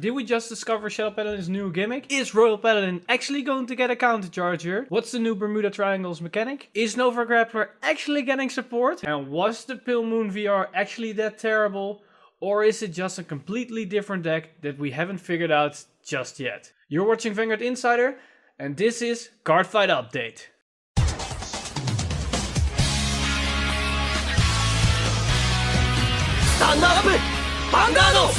Did we just discover Shadow Paladin's new gimmick? Is Royal Paladin actually going to get a counter charger? What's the new Bermuda Triangles mechanic? Is Nova Grappler actually getting support? And was the Pale Moon VR actually that terrible? Or is it just a completely different deck that we haven't figured out just yet? You're watching Vanguard Insider, and this is Cardfight Update. Stand up! Vanguard!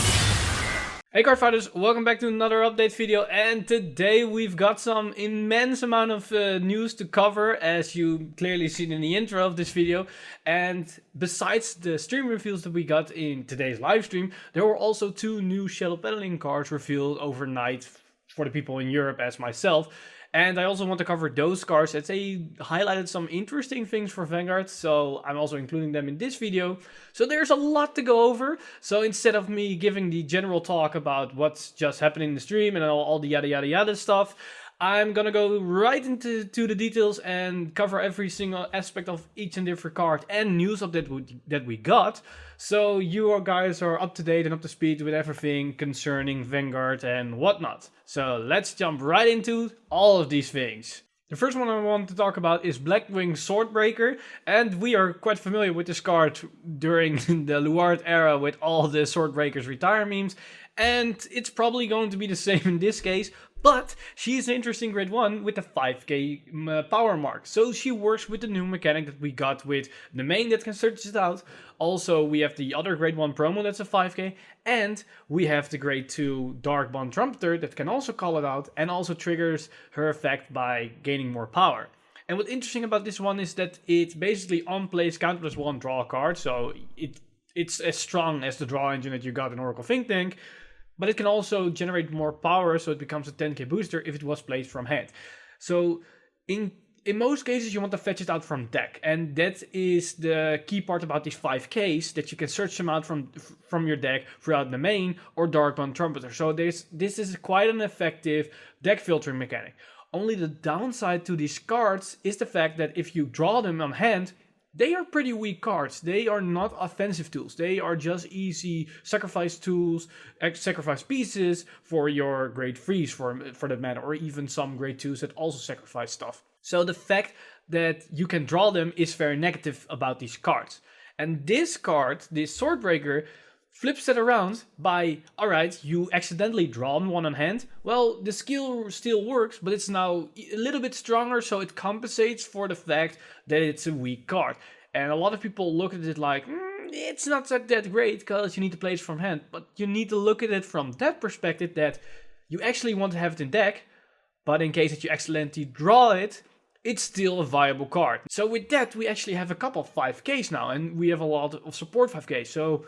Hey Cardfighters, welcome back to another update video, and today we've got some immense amount of news to cover, as you clearly seen in the intro of this video. And besides the stream reveals that we got in today's live stream, there were also two new Shadow Paladin cards revealed overnight for the people in Europe as myself. And I also want to cover those cards as they highlighted some interesting things for Vanguard, so I'm also including them in this video. So there's a lot to go over, so instead of me giving the general talk about what's just happening in the stream and all the yada yada yada stuff, I'm gonna go right into the details and cover every single aspect of each and every card and news update that we got. So you guys are up to date and up to speed with everything concerning Vanguard and whatnot. So let's jump right into all of these things. The first one I want to talk about is Blackwing Swordbreaker, and we are quite familiar with this card during the Luard era with all the Swordbreakers retire memes, and it's probably going to be the same in this case. But she's an interesting grade 1 with the 5k power mark. So she works with the new mechanic that we got with the main that can search it out. Also, we have the other grade 1 promo that's a 5k. And we have the grade 2 Dark Bond Trumpeter that can also call it out and also triggers her effect by gaining more power. And what's interesting about this one is that it basically on plays counter plus 1 draw a card. So it's as strong as the draw engine that you got in Oracle Think Tank. But it can also generate more power, so it becomes a 10k booster if it was played from hand. So in most cases you want to fetch it out from deck, and that is the key part about these 5ks, that you can search them out from your deck throughout the main or Dark Bond Trumpeter. So this is quite an effective deck filtering mechanic. Only the downside to these cards is the fact that if you draw them on hand, they are pretty weak cards. They are not offensive tools. They are just easy sacrifice tools, sacrifice pieces for your grade 3s for that matter, or even some grade 2s that also sacrifice stuff. So the fact that you can draw them is very negative about these cards. And this card, this Swordbreaker, flips it around by, alright, you accidentally draw one on hand. Well, the skill still works, but it's now a little bit stronger, so it compensates for the fact that it's a weak card. And a lot of people look at it like, it's not that great because you need to play it from hand. But you need to look at it from that perspective, that you actually want to have it in deck, but in case that you accidentally draw it, it's still a viable card. So with that, we actually have a couple of 5ks now, and we have a lot of support 5ks. So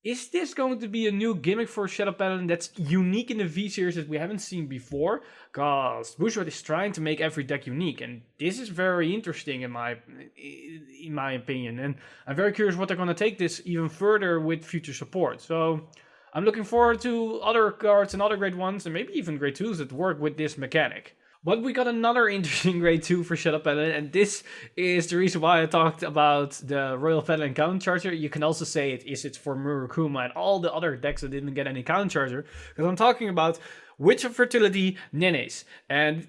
is this going to be a new gimmick for Shadow Paladin that's unique in the V-Series that we haven't seen before? Because Bushwood is trying to make every deck unique, and this is very interesting in my opinion. And I'm very curious what they're going to take this even further with future support. So I'm looking forward to other cards and other grade 1s and maybe even grade 2s that work with this mechanic. But we got another interesting grade 2 for Shadow Paladin, and this is the reason why I talked about the Royal Paladin Counter Charger. You can also say it's for Murukuma and all the other decks that didn't get any Counter Charger, because I'm talking about Witch of Fertility Nenes. And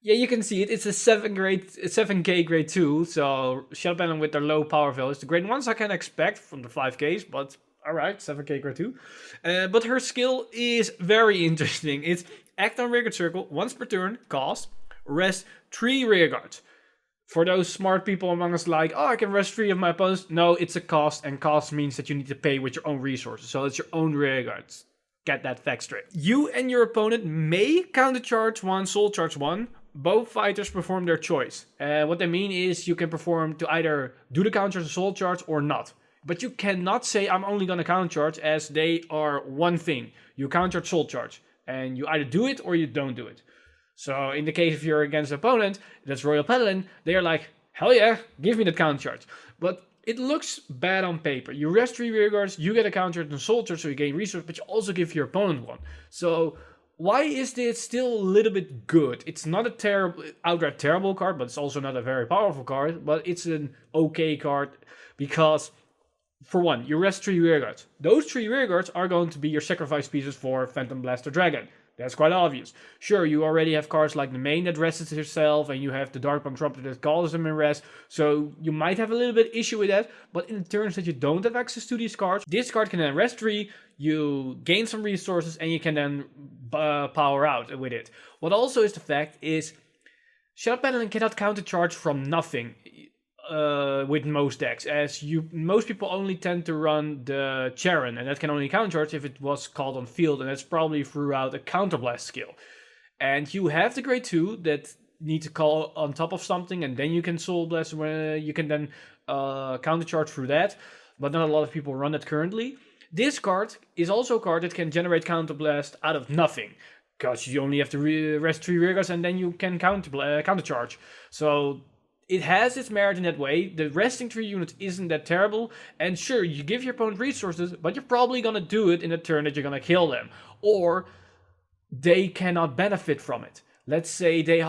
yeah, you can see it. It's a 7k grade 2, so Shadow Paladin with their low power values. The grade 1s I can expect from the 5ks, but alright, 7k grade 2. But her skill is very interesting. It's act on rearguard circle once per turn, cost, rest 3 rearguards. For those smart people among us like, oh, I can rest 3 of my opponents. No, it's a cost, and cost means that you need to pay with your own resources. So it's your own rearguards. Get that fact straight. You and your opponent may counter charge 1, soul charge 1. Both fighters perform their choice. What they mean is you can perform to either do the counter charge or soul charge or not. But you cannot say I'm only going to counter charge, as they are one thing. You counter charge, soul charge. And you either do it or you don't do it. So in the case if you're against an opponent that's Royal Paladin, they're like, hell yeah, give me that counter charge. But it looks bad on paper. You rest 3 rearguards, you get a counter charge and soul charge, so you gain resource, but you also give your opponent one. So why is this still a little bit good? It's not a outright terrible card, but it's also not a very powerful card. But it's an okay card because For one, you rest 3 rearguards. Those 3 rearguards are going to be your sacrifice pieces for Phantom Blaster Dragon. That's quite obvious. Sure, you already have cards like the main that rests yourself, and you have the Darkbone Trumpeter that calls them in rest, so you might have a little bit issue with that, but in the turns that you don't have access to these cards, this card can then rest 3, you gain some resources, and you can then power out with it. What also is the fact is, Shadow Paladin cannot countercharge from nothing. With most decks, as most people only tend to run the Charon, and that can only countercharge if it was called on field, and that's probably throughout a counterblast skill. And you have the grade 2 that need to call on top of something, and then you can Soul Blast, where you can then countercharge through that, but not a lot of people run it currently. This card is also a card that can generate counterblast out of nothing, because you only have to rest 3 rearguards and then you can countercharge. So it has its merit in that way. The resting 3 units isn't that terrible. And sure, you give your opponent resources, but you're probably going to do it in a turn that you're going to kill them. Or they cannot benefit from it. Let's say they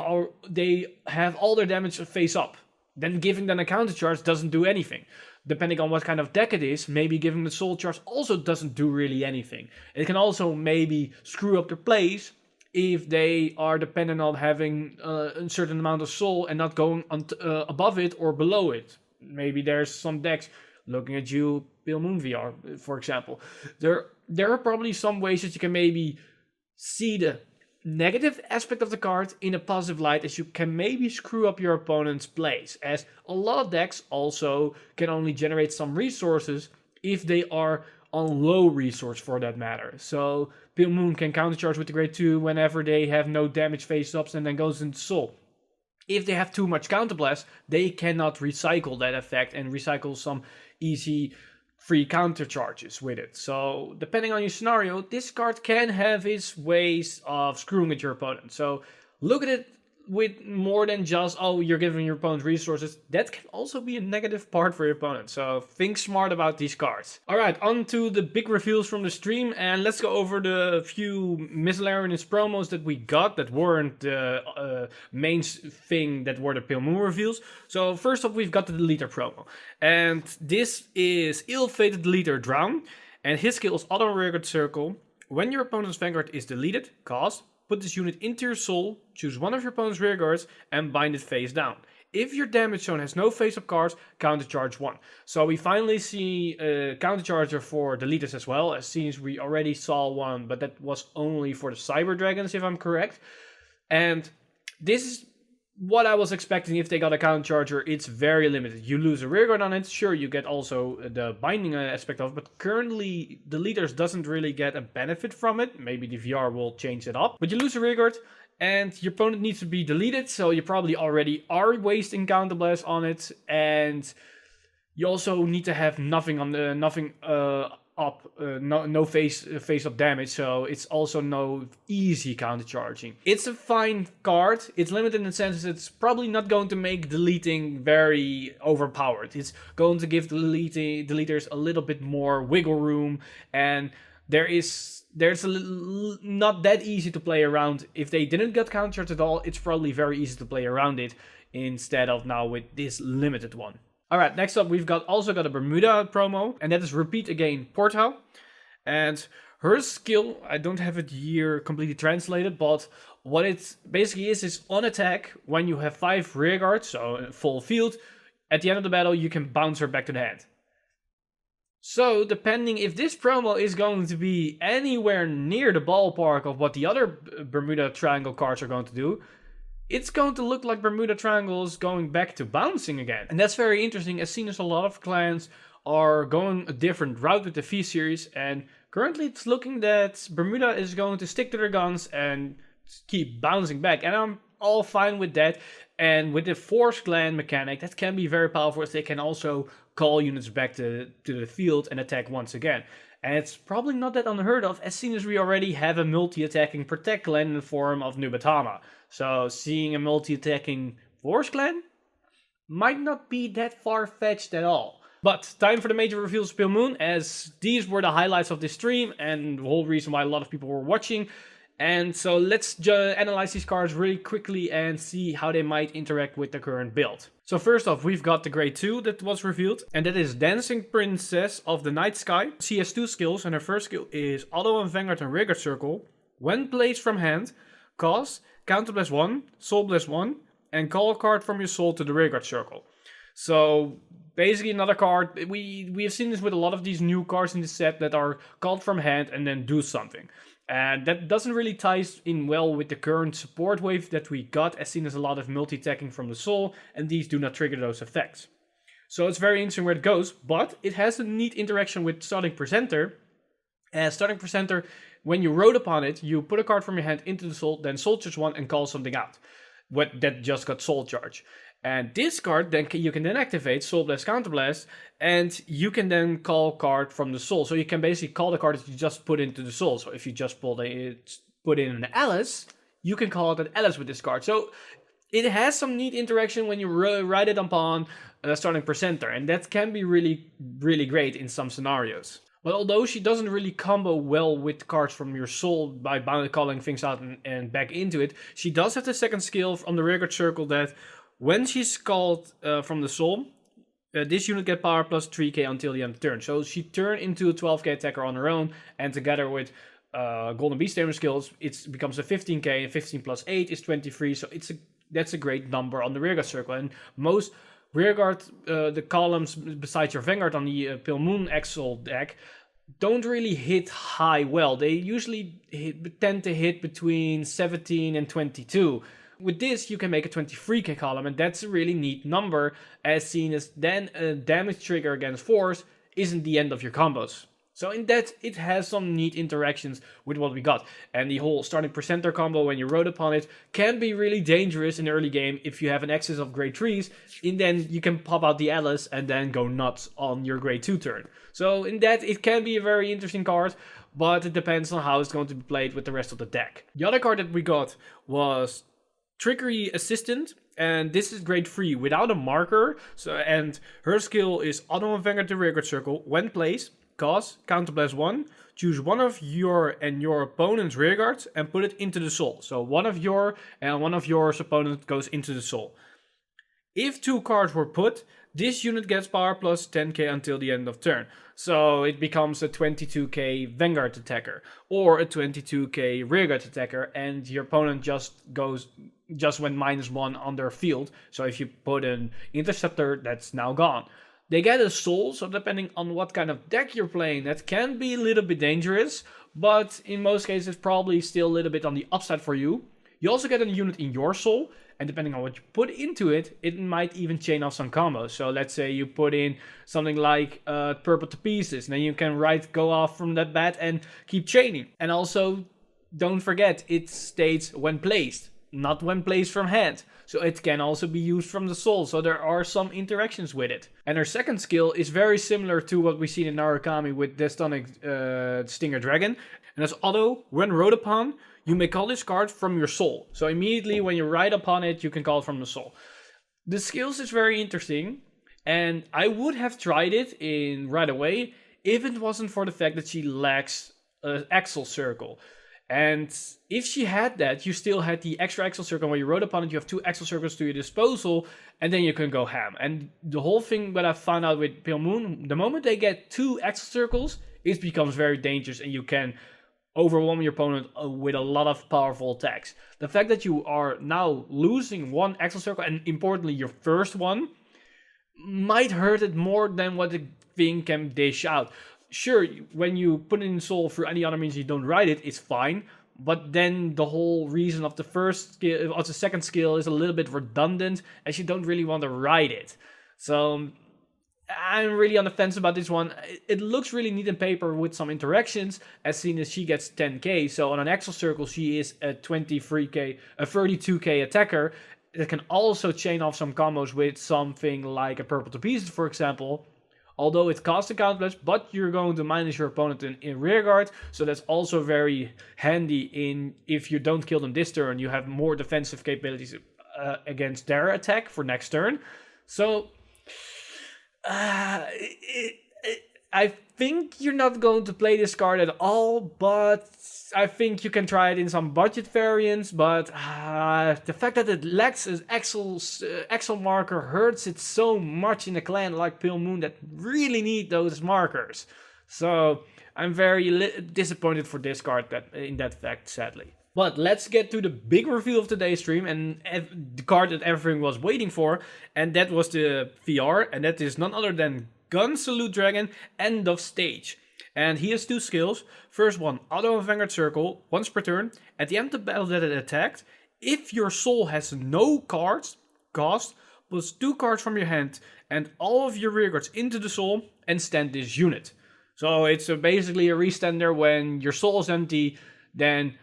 have all their damage face up. Then giving them a counter charge doesn't do anything. Depending on what kind of deck it is, maybe giving the soul charge also doesn't do really anything. It can also maybe screw up their plays if they are dependent on having a certain amount of soul and not going above it or below it. Maybe there's some decks, looking at you, Pale Moon VR, for example. There are probably some ways that you can maybe see the negative aspect of the card in a positive light, as you can maybe screw up your opponent's plays, as a lot of decks also can only generate some resources if they are on low resource for that matter. So Pale Moon can countercharge with the grade 2 whenever they have no damage face-ups and then goes into soul. If they have too much counterblast, they cannot recycle that effect and recycle some easy free countercharges with it. So depending on your scenario, this card can have its ways of screwing with your opponent. So look at it with more than just, oh, you're giving your opponent resources. That can also be a negative part for your opponent. So think smart about these cards. Alright, on to the big reveals from the stream. And let's go over the few miscellaneous promos that we got that weren't the main thing that were the Pale Moon reveals. So first off, we've got the Deleter promo. And this is Illfated Liar Drown. And his skill is Auto Rearguard Circle. When your opponent's Vanguard is deleted, cost, put this unit into your soul, choose one of your opponent's rearguards, and bind it face down. If your damage zone has no face-up cards, countercharge 1. So we finally see a countercharger for deleters as well, as since we already saw one, but that was only for the Cyber Dragons, if I'm correct. And this is what I was expecting if they got a countercharger. It's very limited. You lose a rearguard on it, sure, you get also the binding aspect of it, but currently deleters doesn't really get a benefit from it. Maybe the VR will change it up. But you lose a rearguard, and your opponent needs to be deleted, so you probably already are wasting counterblast on it, and you also need to have nothing on the no face up damage, so it's also no easy countercharging. It's a fine card. It's limited in the sense that it's probably not going to make deleting very overpowered. It's going to give deleters a little bit more wiggle room, and there's a little, not that easy to play around. If they didn't get countercharged at all, it's probably very easy to play around it instead of now with this limited one. Alright, next up we've also got a Bermuda promo, and that is Repeat Again Portal. And her skill, I don't have it here completely translated, but what it basically is on attack, when you have 5 rearguards, so full field, at the end of the battle you can bounce her back to the hand. So, depending if this promo is going to be anywhere near the ballpark of what the other Bermuda Triangle cards are going to do, it's going to look like Bermuda Triangle is going back to bouncing again. And that's very interesting, as seen as a lot of clans are going a different route with the V-Series, and currently it's looking that Bermuda is going to stick to their guns and keep bouncing back. And I'm all fine with that. And with the Force Clan mechanic, that can be very powerful, as they can also call units back to the field and attack once again. And it's probably not that unheard of, as soon as we already have a multi-attacking Protect Clan in the form of Nubatama. So seeing a multi-attacking Force Clan might not be that far-fetched at all. But time for the major reveals of Pale Moon, as these were the highlights of this stream and the whole reason why a lot of people were watching. And so let's analyze these cards really quickly and see how they might interact with the current build. So first off, we've got the grade 2 that was revealed, and that is Dancing Princess of the Night Sky. She has 2 skills, and her first skill is Auto on Vanguard and Rearguard Circle. When placed from hand, cost Counterblast 1, Soul Blast 1, and call a card from your soul to the Rearguard Circle. So basically another card. We have seen this with a lot of these new cards in the set that are called from hand and then do something. And that doesn't really tie in well with the current support wave that we got, as seen as a lot of multi-attacking from the soul, and these do not trigger those effects. So it's very interesting where it goes, but it has a neat interaction with Starting Presenter. As Starting Presenter, when you rode upon it, you put a card from your hand into the soul, then soul charge 1 and call something out. That just got soul charge. And this card, then you can then activate Soul Blast, Counterblast, and you can then call card from the soul. So you can basically call the card that you just put into the soul. So if you just put in an Alice, you can call it an Alice with this card. So it has some neat interaction when you ride it upon Starting Presenter, and that can be really, really great in some scenarios. But although she doesn't really combo well with cards from your soul by calling things out and back into it, she does have the second skill from the Rearguard Circle that when she's called from the soul, this unit gets power plus 3k until the end of the turn. So she turned into a 12k attacker on her own, and together with Golden Beast Tamer skills, it becomes a 15k, and 15 plus 8 is 23, so that's a great number on the Rearguard Circle. And most Rearguard, the columns besides your Vanguard on the Pale Moon Axel deck, don't really hit high well. They usually tend to hit between 17 and 22. With this, you can make a 23k column, and that's a really neat number, as seen as then a damage trigger against force isn't the end of your combos. So in that, it has some neat interactions with what we got. And the whole Starting Presenter combo, when you rode upon it, can be really dangerous in the early game if you have an excess of grade 3s, and then you can pop out the Alice and then go nuts on your grade 2 turn. So in that, it can be a very interesting card, but it depends on how it's going to be played with the rest of the deck. The other card that we got was Trickster Assistant, and this is grade 3 without a marker. And her skill is Auto on Vanguard to Rearguard Circle. When placed, cost Counterblast 1, choose one of your and your opponent's rearguards and put it into the soul. So one of your and one of your opponents goes into the soul. If 2 cards were put, this unit gets power plus 10k until the end of turn. So it becomes a 22k Vanguard attacker or a 22k rearguard attacker, and your opponent just went -1 on their field. So if you put an interceptor, that's now gone. They get a soul, so depending on what kind of deck you're playing, that can be a little bit dangerous, but in most cases probably still a little bit on the upside for you. You also get a unit in your soul, and depending on what you put into it, it might even chain off some combos. So let's say you put in something like Purple to Pieces, and then you can go off from that bat and keep chaining. And also, don't forget, it states when placed, not when placed from hand. So it can also be used from the soul, so there are some interactions with it. And her second skill is very similar to what we've seen in Narukami with Destonic Stinger Dragon. And that's Auto, when rode upon, you may call this card from your soul. So immediately when you ride upon it, you can call it from the soul. The skills is very interesting, and I would have tried it right away if it wasn't for the fact that she lacks an Axel Circle. And if she had that, you still had the extra Axel Circle. When you rode upon it, you have 2 Axel Circles to your disposal, and then you can go ham. And the whole thing that I found out with Pale Moon, the moment they get 2 Axel Circles, it becomes very dangerous, and you can overwhelm your opponent with a lot of powerful attacks. The fact that you are now losing 1 Axel Circle, and importantly your first one, might hurt it more than what the thing can dish out. Sure, when you put it in soul through any other means you don't ride it, it's fine. But then the whole reason of the first skill, of the second skill, is a little bit redundant, as you don't really want to ride it. So I'm really on the fence about this one. It looks really neat in paper with some interactions, as seen as she gets 10k. So on an Axel Circle, she is a 32k attacker that can also chain off some combos with something like a Purple to Pieces, for example. Although it costs a counterblast, but you're going to minus your opponent in rearguard, so that's also very handy if you don't kill them this turn, you have more defensive capabilities against their attack for next turn. So I think you're not going to play this card at all, but I think you can try it in some budget variants. But the fact that it lacks an Axel marker hurts it so much in a clan like Pale Moon that really need those markers. So I'm very disappointed for this card in that fact, sadly. But let's get to the big reveal of today's stream and the card that everyone was waiting for. And that was the VR, and that is none other than Gun Salute Dragon, End of Stage. And he has 2 skills. First one, Auto Vanguard Circle, once per turn. At the end of the battle that it attacked, if your soul has no cards, cost, plus 2 cards from your hand and all of your rearguards into the soul and stand this unit. So it's basically a restander when your soul is empty, then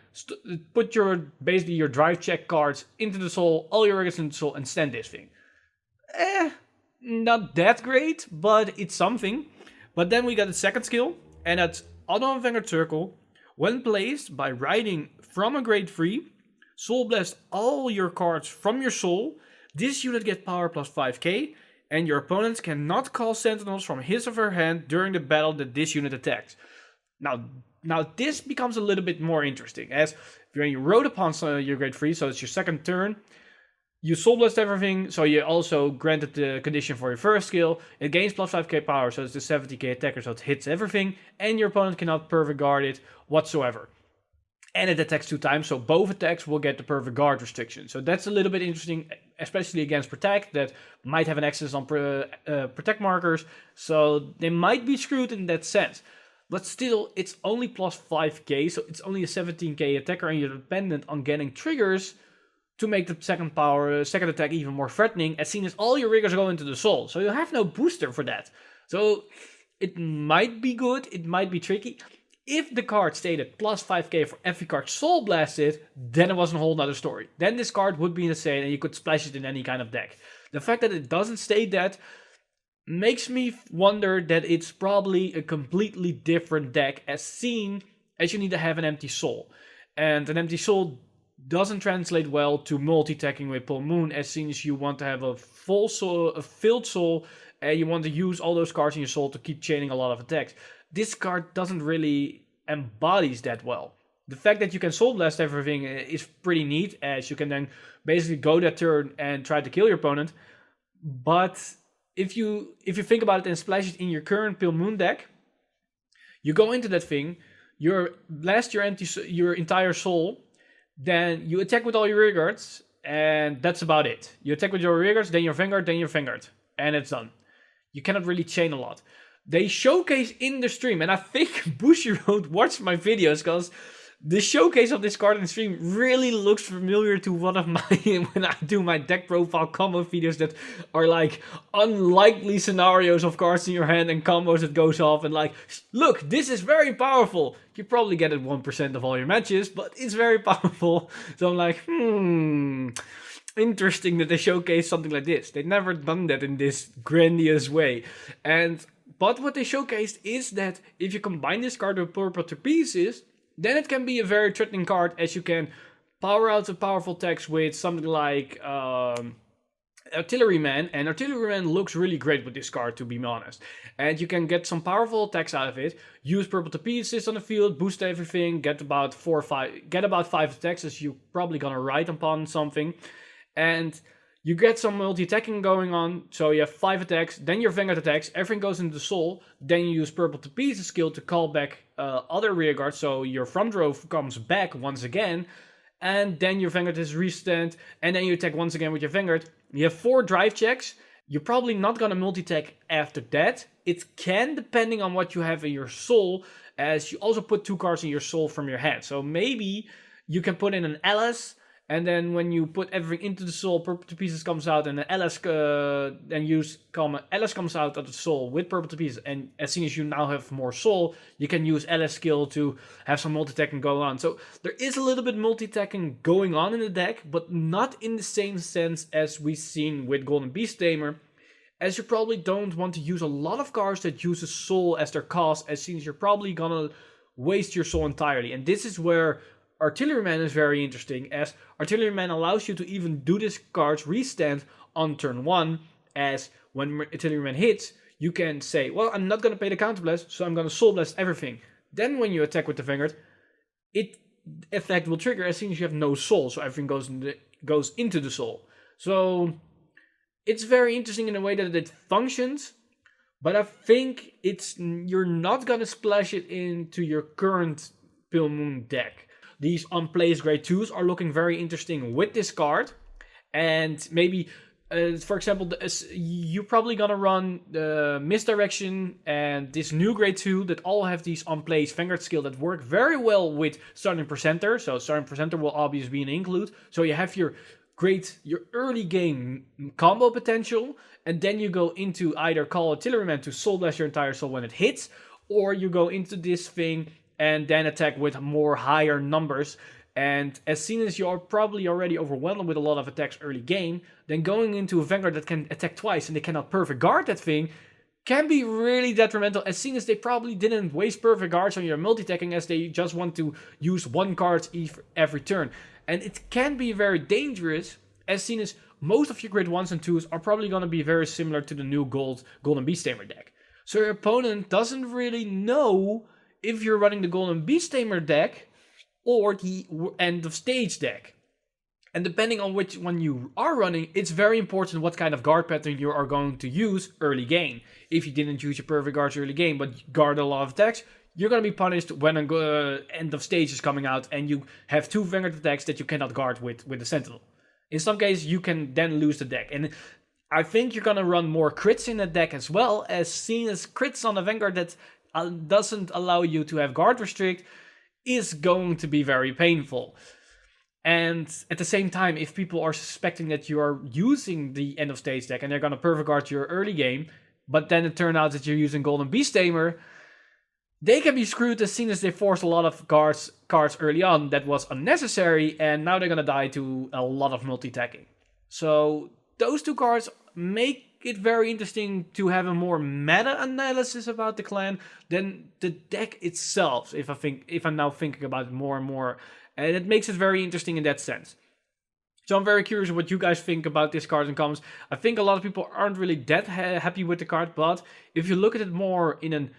put basically your drive check cards into the soul, all your rearguards into the soul, and stand this thing. Not that great, but it's something. But then we got the second skill, and that's Auto Vanguard Circle. When placed by riding from a grade 3, Soul Blast all your cards from your soul. This unit gets power plus 5k, and your opponents cannot call sentinels from his or her hand during the battle that this unit attacks. Now this becomes a little bit more interesting, as when you rode upon your grade 3, so it's your second turn, you Soul Blast everything, so you also granted the condition for your first skill. It gains plus 5k power, so it's the 70k attacker, so it hits everything, and your opponent cannot perfect guard it whatsoever. And it attacks 2 times, so both attacks will get the perfect guard restriction. So that's a little bit interesting, especially against Protect, that might have an access on Protect markers, so they might be screwed in that sense. But still, it's only plus 5k, so it's only a 17k attacker, and you're dependent on getting triggers to make the second attack even more threatening, as soon as all your riggers go into the soul. So you have no booster for that. So it might be good, it might be tricky. If the card stayed at plus 5k for every card Soul Blasted, then it was a whole nother story. Then this card would be insane and you could splash it in any kind of deck. The fact that it doesn't state that makes me wonder that it's probably a completely different deck, as you need to have an empty soul. And an empty soul doesn't translate well to multi-attacking with Full Moon, as soon as you want to have a full soul, a filled soul, and you want to use all those cards in your soul to keep chaining a lot of attacks. This card doesn't really embodies that well. The fact that you can Soul Blast everything is pretty neat, as you can then basically go that turn and try to kill your opponent. But if you think about it and splash it in your current Pale Moon deck, you go into that thing, you blast your entire soul, then you attack with all your rearguards, and that's about it. You attack with your rearguards, then your Vanguard, and it's done. You cannot really chain a lot. They showcase in the stream, and I think Bushiroad watched my videos, because the showcase of this card in the stream really looks familiar to one of my, when I do my deck profile combo videos that are like unlikely scenarios of cards in your hand and combos that goes off and like, look, this is very powerful. You probably get it 1% of all your matches, but it's very powerful. So I'm like, interesting that they showcase something like this. They've never done that in this grandiose way. But what they showcased is that if you combine this card with Purple Trapezes, then it can be a very threatening card, as you can power out the powerful attacks with something like Artilleryman. And Artilleryman looks really great with this card, to be honest. And you can get some powerful attacks out of it. Use Purple Trapezes on the field, boost everything, get about 5 attacks, as you're probably gonna ride upon something. And you get some multi-attacking going on, so you have 5 attacks, then your Vanguard attacks, everything goes into the soul, then you use Purple Trapezes skill to call back other rearguards, so your front row comes back once again, and then your Vanguard is restand, and then you attack once again with your Vanguard. You have 4 drive checks. You're probably not gonna multi-attack after that. It can, depending on what you have in your soul, as you also put 2 cards in your soul from your hand. So maybe you can put in an Alice, and then when you put everything into the soul, Purple Trapezes comes out, and the Alice Alice comes out of the soul with Purple Trapezes, and as soon as you now have more soul, you can use Alice skill to have some multi-attacking going on. So there is a little bit multi-attacking going on in the deck, but not in the same sense as we've seen with Golden Beast Tamer, as you probably don't want to use a lot of cards that use a soul as their cost, as soon as you're probably gonna waste your soul entirely. And this is where Artilleryman is very interesting, as Artilleryman allows you to even do this card's restand on turn 1, as when Artilleryman hits, you can say, well, I'm not going to pay the counterblast, so I'm going to soul blast everything. Then when you attack with the Vanguard, it effect will trigger as soon as you have no soul, so everything goes into the soul. So it's very interesting in the way that it functions, but I think you're not gonna splash it into your current Pale Moon deck. These unplaced grade 2s are looking very interesting with this card, and maybe for example, you're probably gonna run the Misdirection and this new grade 2 that all have these unplaced Vanguard skill that work very well with Starting Presenter. So Starting Presenter will obviously be an include. So you have your early game combo potential, and then you go into either Call Artilleryman to Soul Blast your entire soul when it hits, or you go into this thing and then attack with more higher numbers. And as soon as you're probably already overwhelmed with a lot of attacks early game, then going into a Vanguard that can attack twice and they cannot perfect guard that thing can be really detrimental, as soon as they probably didn't waste perfect guards on your multi-attacking, as they just want to use one card every turn. And it can be very dangerous, as soon as most of your grade 1s and 2s are probably going to be very similar to the new Golden Beast Tamer deck. So your opponent doesn't really know if you're running the Golden Beast Tamer deck or the end of stage deck. And depending on which one you are running, it's very important what kind of guard pattern you are going to use early game. If you didn't use your perfect guards early game, but guard a lot of attacks, you're going to be punished when an end of stage is coming out and you have 2 Vanguard attacks that you cannot guard with the Sentinel. In some cases, you can then lose the deck. And I think you're going to run more crits in the deck as well, as seen as crits on a Vanguard that doesn't allow you to have guard restrict is going to be very painful. And at the same time, if people are suspecting that you are using the end of stage deck and they're going to perfect guard your early game, but then it turns out that you're using Golden Beast Tamer, they can be screwed as soon as they force a lot of cards early on that was unnecessary, and now they're going to die to a lot of multi-attacking. So those 2 cards make it very interesting to have a more meta-analysis about the clan than the deck itself, if I'm now thinking about it more and more. And it makes it very interesting in that sense. So I'm very curious what you guys think about this card in comments. I think a lot of people aren't really that happy with the card, but if you look at it more in a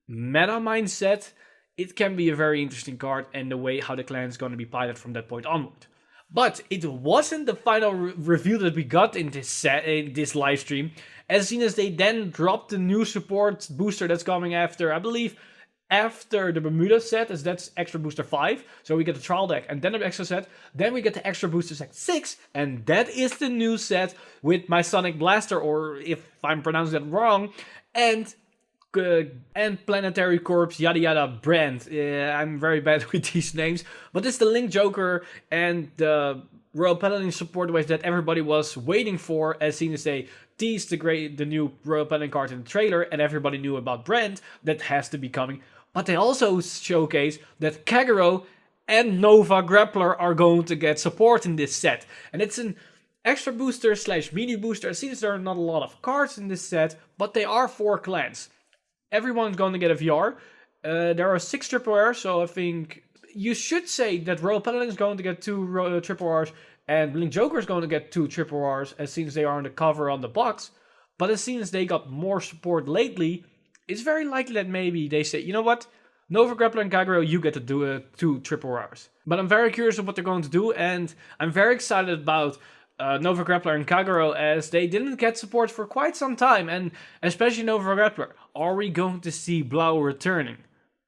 meta mindset, it can be a very interesting card, and the way how the clan is going to be piloted from that point onward. But it wasn't the final review that we got in this live stream, as soon as they then dropped the new support booster that's coming after, I believe, after the Bermuda set, as that's extra booster 5. So we get the trial deck and then the extra set. Then we get the extra booster set 6, and that is the new set with my Sonic Blaster, or if I'm pronouncing that wrong, and Planetary Corpse, yada yada brand. I'm very bad with these names, but it's the Link Joker and the Royal Paladin support wave that everybody was waiting for, as soon as they teased the new Royal Paladin card in the trailer, and everybody knew about brand that has to be coming. But they also showcase that Kagero and Nova Grappler are going to get support in this set, and it's an extra booster / mini booster. As soon as there are not a lot of cards in this set, but they are 4 clans. Everyone's going to get a VR. There are 6 triple R's, so I think you should say that Royal Paladin is going to get 2 triple R's, and Link Joker is going to get 2 triple R's as soon as they are on the cover on the box. But as soon as they got more support lately, it's very likely that maybe they say, you know what, Nova Grappler and Kagero, you get to do 2 triple R's. But I'm very curious of what they're going to do, and I'm very excited about Nova Grappler and Kagero, as they didn't get support for quite some time, and especially Nova Grappler. Are we going to see Blau returning?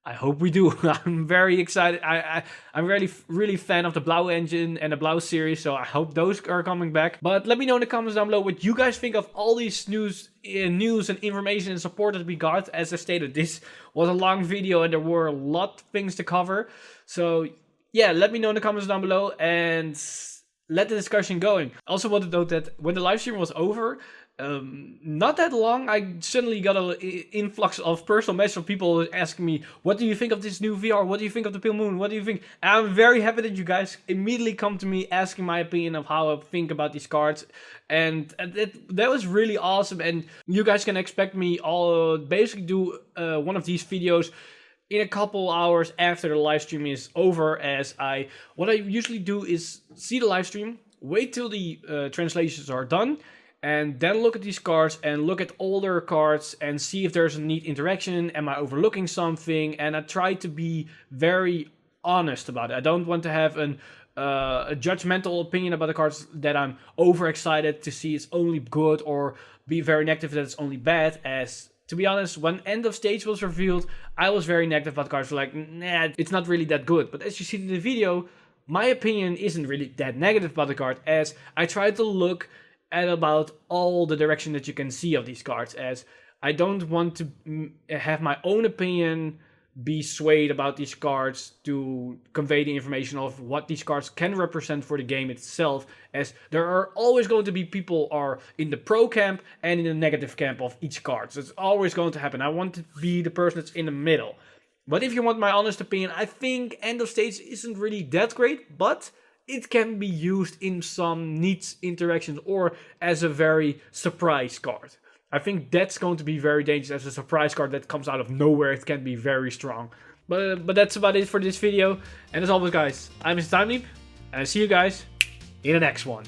I hope we do. I'm very excited. I'm really fan of the Blau engine and the Blau series, so I hope those are coming back. But let me know in the comments down below what you guys think of all these news and information and support that we got. As I stated, this was a long video and there were a lot of things to cover. So yeah, let me know in the comments down below and let the discussion going. I also want to note that when the live stream was over, not that long, I suddenly got an influx of personal messages of people asking me, what do you think of this new VR? What do you think of the Pale Moon? What do you think? And I'm very happy that you guys immediately come to me asking my opinion of how I think about these cards. And that was really awesome. And you guys can expect me basically do one of these videos in a couple hours after the live stream is over, as what I usually do is see the live stream, wait till the translations are done, and then look at these cards and look at older cards and see if there's a neat interaction. Am I overlooking something? And I try to be very honest about it. I don't want to have a judgmental opinion about the cards that I'm overexcited to see it's only good, or be very negative that it's only bad. As to be honest, when End of Stage was revealed, I was very negative about the cards. Like, nah, it's not really that good. But as you see in the video, my opinion isn't really that negative about the card, as I try to look at about all the direction that you can see of these cards, as I don't want to have my own opinion be swayed about these cards to convey the information of what these cards can represent for the game itself, as there are always going to be people are in the pro camp and in the negative camp of each card. So it's always going to happen. I want to be the person that's in the middle. But if you want my honest opinion, I think End of Stage isn't really that great, but it can be used in some neat interactions or as a very surprise card. I think that's going to be very dangerous as a surprise card that comes out of nowhere. It can be very strong. But that's about it for this video. And as always, guys, I'm Mr. Time Leap, and I see you guys in the next one.